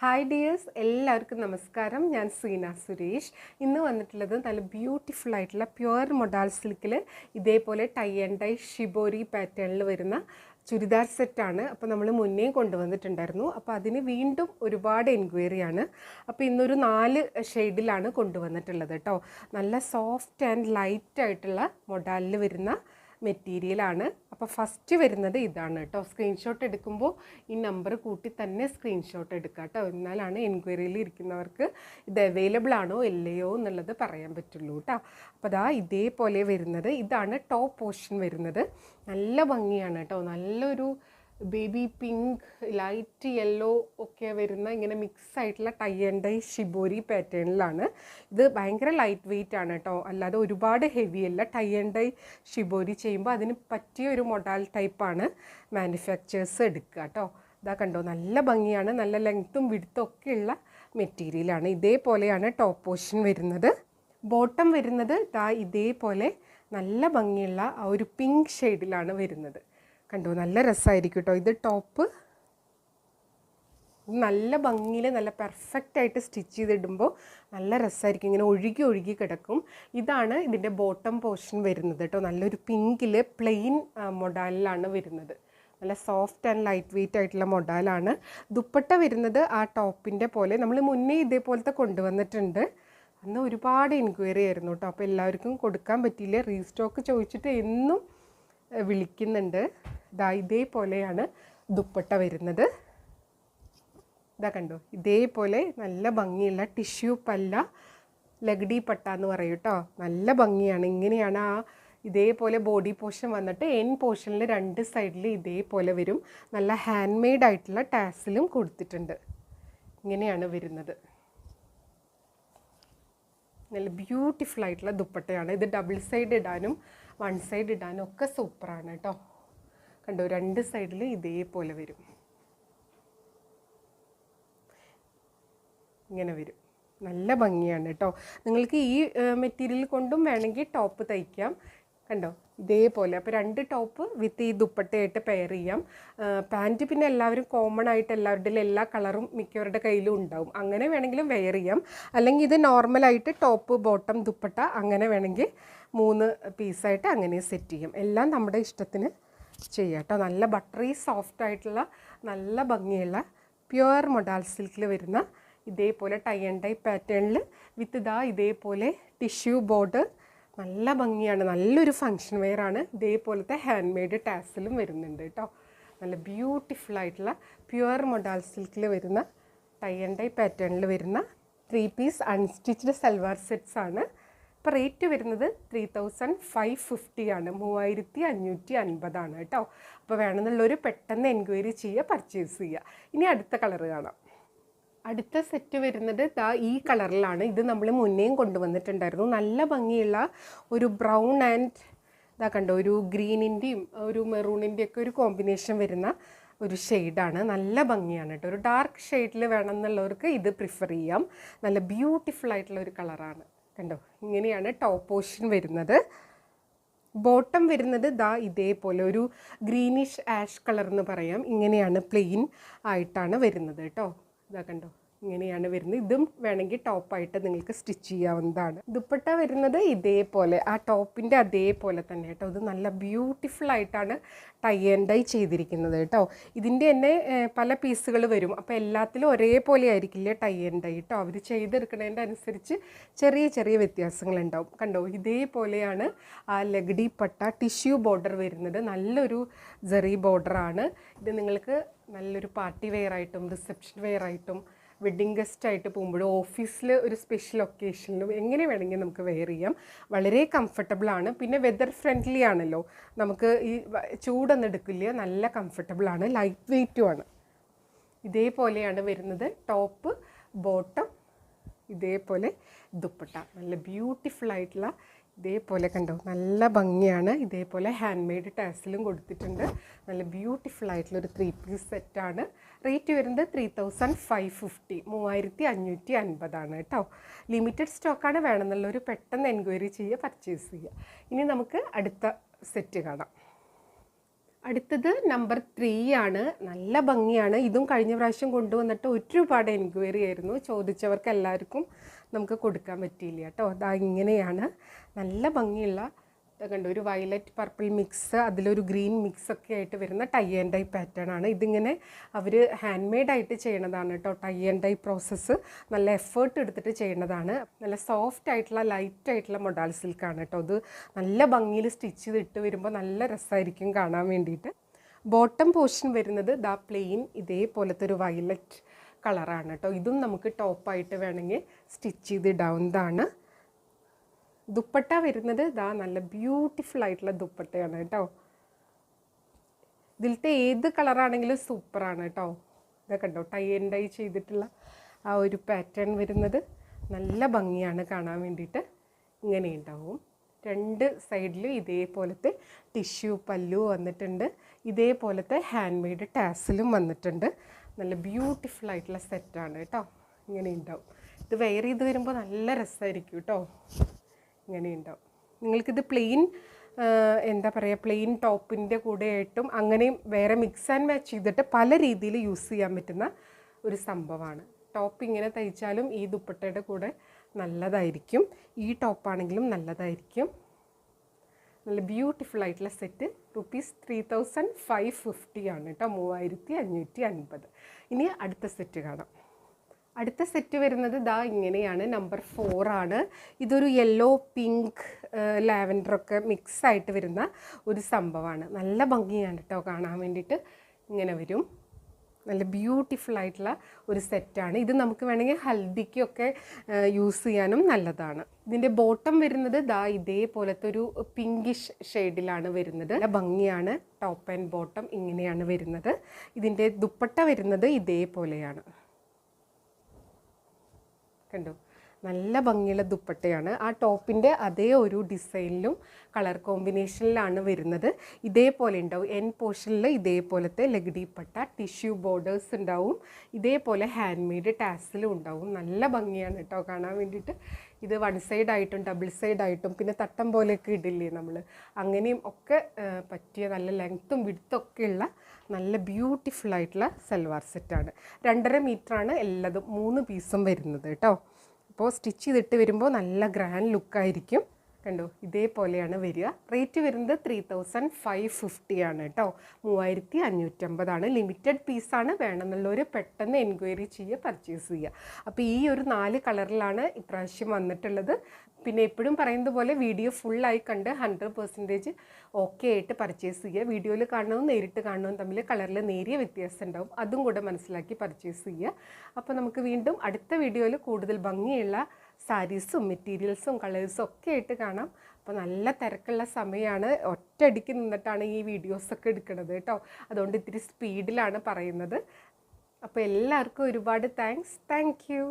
Hi dears, എല്ലാവർക്കും നമസ്കാരം. ഞാൻ സീന സുരേഷ്. ഇന്ന് വന്നിട്ടുള്ളത് നല്ല ബ്യൂട്ടിഫുൾ ആയിട്ടുള്ള പ്യുവർ മൊഡാൾ സിൽക്കിൽ ഇതേപോലെ ടൈ ആൻഡ് ഡൈ ഷിബോരി പാറ്റേണിൽ വരുന്ന ചുരിദാർ സെറ്റാണ്. അപ്പോൾ നമ്മൾ മുന്നേ കൊണ്ടുവന്നിട്ടുണ്ടായിരുന്നു. അപ്പോൾ അതിന് വീണ്ടും ഒരുപാട് എൻക്വയറിയാണ്. അപ്പോൾ ഇന്നൊരു 4 ഷെയ്ഡിലാണ് കൊണ്ടുവന്നിട്ടുള്ളത് കേട്ടോ. നല്ല സോഫ്റ്റ് ആൻഡ് ലൈറ്റ് ആയിട്ടുള്ള മൊഡാലിൽ വരുന്ന മെറ്റീരിയലാണ്. അപ്പോൾ ഫസ്റ്റ് വരുന്നത് ഇതാണ് കേട്ടോ. സ്ക്രീൻഷോട്ട് എടുക്കുമ്പോൾ ഈ നമ്പർ കൂട്ടി തന്നെ സ്ക്രീൻഷോട്ട് എടുക്കുക കേട്ടോ. എന്നാലാണ് എൻക്വയറിയിൽ ഇരിക്കുന്നവർക്ക് ഇത് അവൈലബിൾ ആണോ ഇല്ലയോ എന്നുള്ളത് പറയാൻ പറ്റുള്ളൂ കേട്ടോ. അപ്പോൾ അതാ ഇതേപോലെ വരുന്നത് ഇതാണ് ടോപ്പ് പോർഷൻ വരുന്നത്. നല്ല ഭംഗിയാണ് കേട്ടോ. നല്ലൊരു ബേബി പിങ്ക്, ലൈറ്റ് യെല്ലോ ഒക്കെ വരുന്ന ഇങ്ങനെ മിക്സ് ആയിട്ടുള്ള ടൈ ആൻഡ് ഡൈ ഷിബോരി പാറ്റേണിലാണ്. ഇത് ഭയങ്കര ലൈറ്റ് വെയ്റ്റ് ആണ് കേട്ടോ. അല്ലാതെ ഒരുപാട് ഹെവി അല്ല. ടൈ ആൻഡ് ഡൈ ഷിബോരി ചെയ്യുമ്പോൾ അതിന് പറ്റിയ ഒരു മൊഡാൽ ടൈപ്പാണ് മാനുഫാക്ചേഴ്സ് എടുക്കുക കേട്ടോ. ഇതാ കണ്ടോ, നല്ല ഭംഗിയാണ്. നല്ല ലെങ്ത്തും വിഡ്ത്തും ഒക്കെ ഉള്ള മെറ്റീരിയലാണ്. ഇതേപോലെയാണ് ടോപ്പ് പോർഷൻ വരുന്നത്. ബോട്ടം വരുന്നത് ദാ ഇതേപോലെ നല്ല ഭംഗിയുള്ള ആ ഒരു പിങ്ക് ഷെയ്ഡിലാണ് വരുന്നത്. കണ്ടോ, നല്ല രസമായിരിക്കും കേട്ടോ. ഇത് ടോപ്പ് നല്ല ഭംഗിയിൽ നല്ല പെർഫെക്റ്റായിട്ട് സ്റ്റിച്ച് ചെയ്തിടുമ്പോൾ നല്ല രസമായിരിക്കും. ഇങ്ങനെ ഒഴുകി ഒഴുകി കിടക്കും. ഇതാണ് ഇതിൻ്റെ ബോട്ടം പോർഷൻ വരുന്നത് കേട്ടോ. നല്ലൊരു പിങ്കിൽ പ്ലെയിൻ മൊഡാലിലാണ് വരുന്നത്. നല്ല സോഫ്റ്റ് ആൻഡ് ലൈറ്റ് വെയ്റ്റ് ആയിട്ടുള്ള മൊഡാലാണ്. ദുപ്പട്ട വരുന്നത് ആ ടോപ്പിൻ്റെ പോലെ നമ്മൾ മുന്നേ ഇതേപോലത്തെ കൊണ്ടുവന്നിട്ടുണ്ട്. അന്ന് ഒരുപാട് എൻക്വയറി ആയിരുന്നു കേട്ടോ. അപ്പോൾ എല്ലാവർക്കും കൊടുക്കാൻ പറ്റിയില്ല. റീസ്റ്റോക്ക് ചോദിച്ചിട്ട് എന്നും വിളിക്കുന്നുണ്ട്. ഇതേപോലെയാണ് ദുപ്പട്ട വരുന്നത്. ഇതാ കണ്ടോ, ഇതേപോലെ നല്ല ഭംഗിയുള്ള ടിഷ്യൂ പല്ല, ലഗ്ഡി പട്ട എന്ന് പറയും കേട്ടോ. നല്ല ഭംഗിയാണ്. ഇങ്ങനെയാണ് ഇതേപോലെ ബോഡി പോർഷൻ വന്നിട്ട് എൻ പോർഷനിൽ 2 സൈഡിൽ ഇതേപോലെ വരും. നല്ല ഹാൻഡ് മെയ്ഡ് ആയിട്ടുള്ള ടാസിലും കൊടുത്തിട്ടുണ്ട്. ഇങ്ങനെയാണ് വരുന്നത്. നല്ല ബ്യൂട്ടിഫുൾ ആയിട്ടുള്ള ദുപ്പട്ടയാണ്. ഇത് ഡബിൾ സൈഡ് ഇടാനും 1 സൈഡ് ഇടാനും ഒക്കെ സൂപ്പറാണ് കേട്ടോ. കണ്ടോ, 2 സൈഡിൽ ഇതേപോലെ വരും. ഇങ്ങനെ വരും. നല്ല ഭംഗിയാണ് കേട്ടോ. നിങ്ങൾക്ക് ഈ മെറ്റീരിയൽ കൊണ്ടും വേണമെങ്കിൽ ടോപ്പ് തയ്ക്കാം. കണ്ടോ, ഇതേപോലെ. അപ്പോൾ 2 ടോപ്പ് വിത്ത് ഈ ദുപ്പട്ടയായിട്ട് പെയർ ചെയ്യാം. പാൻറ്റ് പിന്നെ എല്ലാവരും കോമൺ ആയിട്ട് എല്ലാവരുടെയും എല്ലാ കളറും മിക്കവരുടെ കയ്യിലും ഉണ്ടാവും. അങ്ങനെ വേണമെങ്കിലും വെയർ ചെയ്യാം. അല്ലെങ്കിൽ ഇത് നോർമലായിട്ട് ടോപ്പ് ബോട്ടം ദുപ്പട്ട അങ്ങനെ വേണമെങ്കിൽ 3 പീസായിട്ട് അങ്ങനെ സെറ്റ് ചെയ്യാം. എല്ലാം നമ്മുടെ ഇഷ്ടത്തിന് ചെയ്യാം കേട്ടോ. നല്ല ബട്ടറി സോഫ്റ്റ് ആയിട്ടുള്ള നല്ല ഭംഗിയുള്ള പ്യുവർ മൊഡാൽ സിൽക്കിൽ വരുന്ന ഇതേപോലെ ടൈ ആൻഡ് ഡൈ പാറ്റേണിൽ വിത്ത് ഇതേപോലെ ടിഷ്യൂ ബോർഡർ. നല്ല ഭംഗിയാണ്. നല്ലൊരു ഫങ്ഷൻ വെയർ ആണ്. ഇതേപോലത്തെ ഹാൻഡ് മെയ്ഡ് ടാസിലും വരുന്നുണ്ട് കേട്ടോ. നല്ല ബ്യൂട്ടിഫുൾ ആയിട്ടുള്ള പ്യുവർ മൊഡാൽ സിൽക്കിൽ വരുന്ന ടൈ ആൻഡ് ഡൈ പാറ്റേണിൽ വരുന്ന 3 പീസ് അൺസ്റ്റിച്ച്ഡ് സൽവാർ സെറ്റ്സ് ആണ്. ഇപ്പോൾ റേറ്റ് വരുന്നത് 3550 ആണ്. 3550 ആണ് കേട്ടോ. അപ്പോൾ വേണമെന്നുള്ളൊരു പെട്ടെന്ന് എൻക്വയറി ചെയ്യുക, പർച്ചേസ് ചെയ്യുക. ഇനി അടുത്ത കളർ കാണാം. അടുത്ത സെറ്റ് വരുന്നത് ഈ കളറിലാണ്. ഇത് നമ്മൾ മുന്നേയും കൊണ്ടുവന്നിട്ടുണ്ടായിരുന്നു. നല്ല ഭംഗിയുള്ള ഒരു ബ്രൗൺ ആൻഡ് കണ്ടോ, ഒരു ഗ്രീനിൻ്റെയും ഒരു മെറൂണിൻ്റെയും ഒക്കെ ഒരു കോമ്പിനേഷൻ വരുന്ന ഒരു ഷെയ്ഡാണ്. നല്ല ഭംഗിയാണ് കേട്ടോ. ഒരു ഡാർക്ക് ഷെയ്ഡിൽ വേണമെന്നുള്ളവർക്ക് ഇത് പ്രിഫർ ചെയ്യാം. നല്ല ബ്യൂട്ടിഫുൾ ആയിട്ടുള്ള ഒരു കളറാണ്. കണ്ടോ, ഇങ്ങനെയാണ് ടോപ്പ് പോർഷൻ വരുന്നത്. ബോട്ടം വരുന്നത് ഇതേപോലെ ഒരു ഗ്രീനിഷ് ആഷ് കളർ എന്ന് പറയാം. ഇങ്ങനെയാണ് പ്ലെയിൻ ആയിട്ടാണ് വരുന്നത് കേട്ടോ. കണ്ടോ, ഇങ്ങനെയാണ് വരുന്നത്. ഇതും വേണമെങ്കിൽ ടോപ്പായിട്ട് നിങ്ങൾക്ക് സ്റ്റിച്ച് ചെയ്യാവുന്നതാണ്. ദുപ്പട്ട വരുന്നത് ഇതേപോലെ ആ ടോപ്പിൻ്റെ അതേപോലെ തന്നെ കേട്ടോ. ഇത് നല്ല ബ്യൂട്ടിഫുൾ ആയിട്ടാണ് ടൈ ആൻഡ് ഡൈ ചെയ്തിരിക്കുന്നത് കേട്ടോ. ഇതിൻ്റെ തന്നെ പല പീസുകൾ വരും. അപ്പോൾ എല്ലാത്തിലും ഒരേപോലെ ആയിരിക്കില്ല ടൈ ആൻഡ് ഡൈ കേട്ടോ. അവർ ചെയ്തെടുക്കുന്നതിൻ്റെ അനുസരിച്ച് ചെറിയ ചെറിയ വ്യത്യാസങ്ങളുണ്ടാവും. കണ്ടോ, ഇതേപോലെയാണ് ആ ലഗ്ഡി പട്ട ടിഷ്യൂ ബോർഡർ വരുന്നത്. നല്ലൊരു ജെറി ബോർഡറാണ്. ഇത് നിങ്ങൾക്ക് നല്ലൊരു പാർട്ടി വെയർ ആയിട്ടും റിസപ്ഷൻ വെയർ ആയിട്ടും വെഡ്ഡിങ് ഗസ്റ്റ് ആയിട്ട് പോകുമ്പോഴും ഓഫീസിൽ ഒരു സ്പെഷ്യൽ ഒക്കേഷനിലും എങ്ങനെ വേണമെങ്കിൽ നമുക്ക് വെയർ ചെയ്യാം. വളരെ കംഫർട്ടബിളാണ്. പിന്നെ വെതർ ഫ്രണ്ട്ലി ആണല്ലോ. നമുക്ക് ഈ ചൂടൊന്നും എടുക്കില്ല. നല്ല കംഫർട്ടബിളാണ്. ലൈറ്റ് വെയ്റ്റുമാണ്. ഇതേപോലെയാണ് വരുന്നത് ടോപ്പ് ബോട്ടം. ഇതേപോലെ ദുപ്പട്ട. നല്ല ബ്യൂട്ടിഫുൾ ആയിട്ടുള്ള ഇതേപോലെ കണ്ടോ, നല്ല ഭംഗിയാണ്. ഇതേപോലെ ഹാൻഡ് മെയ്ഡ് ടാസിലും കൊടുത്തിട്ടുണ്ട്. നല്ല ബ്യൂട്ടിഫുൾ ആയിട്ടുള്ളൊരു 3 പീസ് സെറ്റാണ്. റേറ്റ് വരുന്നത് 3550, 3550 ആണ് കേട്ടോ. ലിമിറ്റഡ് സ്റ്റോക്കാണ്. വേണമെന്നുള്ളൊരു പെട്ടെന്ന് എൻക്വയറി ചെയ്യുക, പർച്ചേസ് ചെയ്യുക. ഇനി നമുക്ക് അടുത്ത സെറ്റ് കാണാം. അടുത്തത് നമ്പർ 3 ആണ്. നല്ല ഭംഗിയാണ്. ഇതും കഴിഞ്ഞ പ്രാവശ്യം കൊണ്ടുവന്നിട്ട് ഒരുപാട് എൻക്വയറി ആയിരുന്നു. ചോദിച്ചവർക്ക് എല്ലാവർക്കും നമുക്ക് കൊടുക്കാൻ പറ്റിയില്ല കേട്ടോ. അതാ ഇങ്ങനെയാണ് നല്ല ഭംഗിയുള്ള കണ്ടോ, ഒരു വയലറ്റ് പർപ്പിൾ മിക്സ്, അതിലൊരു ഗ്രീൻ മിക്സ് ഒക്കെ ആയിട്ട് വരുന്ന ടൈ ആൻഡ് ഡൈ പാറ്റേൺ ആണ്. ഇതിങ്ങനെ അവർ ഹാൻഡ് മെയ്ഡായിട്ട് ചെയ്യണതാണ് കേട്ടോ. ടൈ ആൻഡ് ഡൈ പ്രോസസ്സ് നല്ല എഫേർട്ട് എടുത്തിട്ട് ചെയ്യണതാണ്. നല്ല സോഫ്റ്റ് ആയിട്ടുള്ള ലൈറ്റ് ആയിട്ടുള്ള മൊഡാൾ സിൽക്കാണ് കേട്ടോ. ഇത് നല്ല ഭംഗിയിൽ സ്റ്റിച്ച് ചെയ്തിട്ട് വരുമ്പോൾ നല്ല രസമായിരിക്കും കാണാൻ വേണ്ടിയിട്ട്. ബോട്ടം പോർഷൻ വരുന്നത് ദാ പ്ലെയിൻ ഇതേപോലത്തെ ഒരു വയലറ്റ് കളറാണ് കേട്ടോ. ഇതും നമുക്ക് ടോപ്പായിട്ട് വേണമെങ്കിൽ സ്റ്റിച്ച് ചെയ്തിടാവുന്നതാണ്. ദുപ്പട്ട വരുന്നത് ഇതാ നല്ല ബ്യൂട്ടിഫുൾ ആയിട്ടുള്ള ദുപ്പട്ടയാണ് കേട്ടോ. ഇതിലത്തെ ഏത് കളറാണെങ്കിലും സൂപ്പറാണ് കേട്ടോ. ഇതൊക്കെ കണ്ടോ, ടൈ ആൻഡ് ഡൈ ചെയ്തിട്ടുള്ള ആ ഒരു പാറ്റേൺ വരുന്നത് നല്ല ഭംഗിയാണ് കാണാൻ വേണ്ടിയിട്ട്. ഇങ്ങനെ ഉണ്ടാവും. രണ്ട് സൈഡിലും ഇതേപോലത്തെ ടിഷ്യൂ പല്ലു വന്നിട്ടുണ്ട്. ഇതേപോലത്തെ ഹാൻഡ് മെയ്ഡ് ടാസിലും വന്നിട്ടുണ്ട്. നല്ല ബ്യൂട്ടിഫുൾ ആയിട്ടുള്ള സെറ്റാണ് കേട്ടോ. ഇങ്ങനെ ഉണ്ടാവും. ഇത് വെയർ ചെയ്ത് വരുമ്പോൾ നല്ല രസമായിരിക്കും കേട്ടോ. ഇങ്ങനെ ഉണ്ടാവും. നിങ്ങൾക്കിത് പ്ലെയിൻ എന്താ പറയുക, പ്ലെയിൻ ടോപ്പിൻ്റെ കൂടെ ആയിട്ടും അങ്ങനെയും വേറെ മിക്സ് ആൻഡ് മാച്ച് ചെയ്തിട്ട് പല രീതിയിൽ യൂസ് ചെയ്യാൻ പറ്റുന്ന ഒരു സംഭവമാണ്. ടോപ്പ് ഇങ്ങനെ തയ്ച്ചാലും ഈ ദുപ്പട്ടയുടെ കൂടെ നല്ലതായിരിക്കും. ഈ ടോപ്പാണെങ്കിലും നല്ലതായിരിക്കും. നല്ല ബ്യൂട്ടിഫുൾ ആയിട്ടുള്ള സെറ്റ്. ₹3550 ആണ് കേട്ടോ. 3550. ഇനി അടുത്ത സെറ്റ് കാണാം. അടുത്ത സെറ്റ് വരുന്നത് ദാ ഇങ്ങനെയാണ്. നമ്പർ 4 ആണ്. ഇതൊരു യെല്ലോ പിങ്ക് ലാവൻഡറൊക്കെ മിക്സ് ആയിട്ട് വരുന്ന ഒരു സംഭവമാണ്. നല്ല ഭംഗിയാണ് കേട്ടോ കാണാൻ വേണ്ടിയിട്ട്. ഇങ്ങനെ വരും. നല്ല ബ്യൂട്ടിഫുൾ ആയിട്ടുള്ള ഒരു സെറ്റാണ്. ഇത് നമുക്ക് വേണമെങ്കിൽ ഹൽദിക്കൊക്കെ യൂസ് ചെയ്യാനും നല്ലതാണ്. ഇതിൻ്റെ ബോട്ടം വരുന്നത് ദാ ഇതേപോലത്തെ ഒരു പിങ്കിഷ് ഷെയ്ഡിലാണ് വരുന്നത്. നല്ല ഭംഗിയാണ്. ടോപ്പ് ആൻഡ് ബോട്ടം ഇങ്ങനെയാണ് വരുന്നത്. ഇതിൻ്റെ ദുപ്പട്ട വരുന്നത് ഇതേപോലെയാണ്. കണ്ടോ, നല്ല ഭംഗിയുള്ള ദുപ്പട്ടയാണ്. ആ ടോപ്പിൻ്റെ അതേ ഒരു ഡിസൈനിലും കളർ കോമ്പിനേഷനിലാണ് വരുന്നത്. ഇതേപോലെ ഉണ്ടാവും. എൻ പോർഷനിൽ ഇതേപോലത്തെ ലഗ്ഡി പട്ട ടിഷ്യൂ ബോർഡേഴ്സ് ഉണ്ടാവും. ഇതേപോലെ ഹാൻഡ് മെയ്ഡ് ടാസിലും ഉണ്ടാവും. നല്ല ഭംഗിയാണ് കേട്ടോ കാണാൻ വേണ്ടിയിട്ട്. ഇത് വൺ സൈഡായിട്ടും ഡബിൾ സൈഡായിട്ടും പിന്നെ തട്ടം പോലെയൊക്കെ ഇടില്ലേ നമ്മൾ, അങ്ങനെയും ഒക്കെ പറ്റിയ നല്ല ലെങ്ത്തും വിഡ്ത്തൊക്കെ ഉള്ള നല്ല ബ്യൂട്ടിഫുൾ ആയിട്ടുള്ള സൽവാർ സെറ്റാണ്. 2.5 മീറ്ററാണ് എല്ലാതും 3 പീസും വരുന്നത് കേട്ടോ. അപ്പോൾ സ്റ്റിച്ച് ചെയ്തിട്ട് വരുമ്പോൾ നല്ല ഗ്രാൻഡ് ലുക്കായിരിക്കും. കണ്ടോ, ഇതേപോലെയാണ് വരിക. റേറ്റ് വരുന്നത് 3550 ആണ് കേട്ടോ. 3550 ആണ്. ലിമിറ്റഡ് പീസാണ്. വേണമെന്നുള്ളവർ പെട്ടെന്ന് എൻക്വയറി ചെയ്യുക, പർച്ചേസ് ചെയ്യുക. അപ്പോൾ ഈ ഒരു 4 കളറിലാണ് ഇപ്രാവശ്യം വന്നിട്ടുള്ളത്. പിന്നെ എപ്പോഴും പറയുന്നത് പോലെ വീഡിയോ ഫുള്ളായി കണ്ട് 100% ഓക്കെ ആയിട്ട് പർച്ചേസ് ചെയ്യുക. വീഡിയോയിൽ കാണുന്നതും നേരിട്ട് കാണുന്നതും തമ്മിൽ കളറിൽ നേരിയ വ്യത്യാസം ഉണ്ടാവും. അതും കൂടെ മനസ്സിലാക്കി പർച്ചേസ് ചെയ്യുക. അപ്പോൾ നമുക്ക് വീണ്ടും അടുത്ത വീഡിയോയിൽ കൂടുതൽ ഭംഗിയുള്ള സാരീസും മെറ്റീരിയൽസും കളേഴ്സും ഒക്കെ ആയിട്ട് കാണാം. അപ്പോൾ നല്ല തിരക്കുള്ള സമയമാണ്. ഒറ്റയടിക്ക് നിന്നിട്ടാണ് ഈ വീഡിയോസൊക്കെ എടുക്കുന്നത് കേട്ടോ. അതുകൊണ്ട് ഇത്തിരി സ്പീഡിലാണ് പറയുന്നത്. അപ്പോൾ എല്ലാവർക്കും ഒരുപാട് താങ്ക് യു.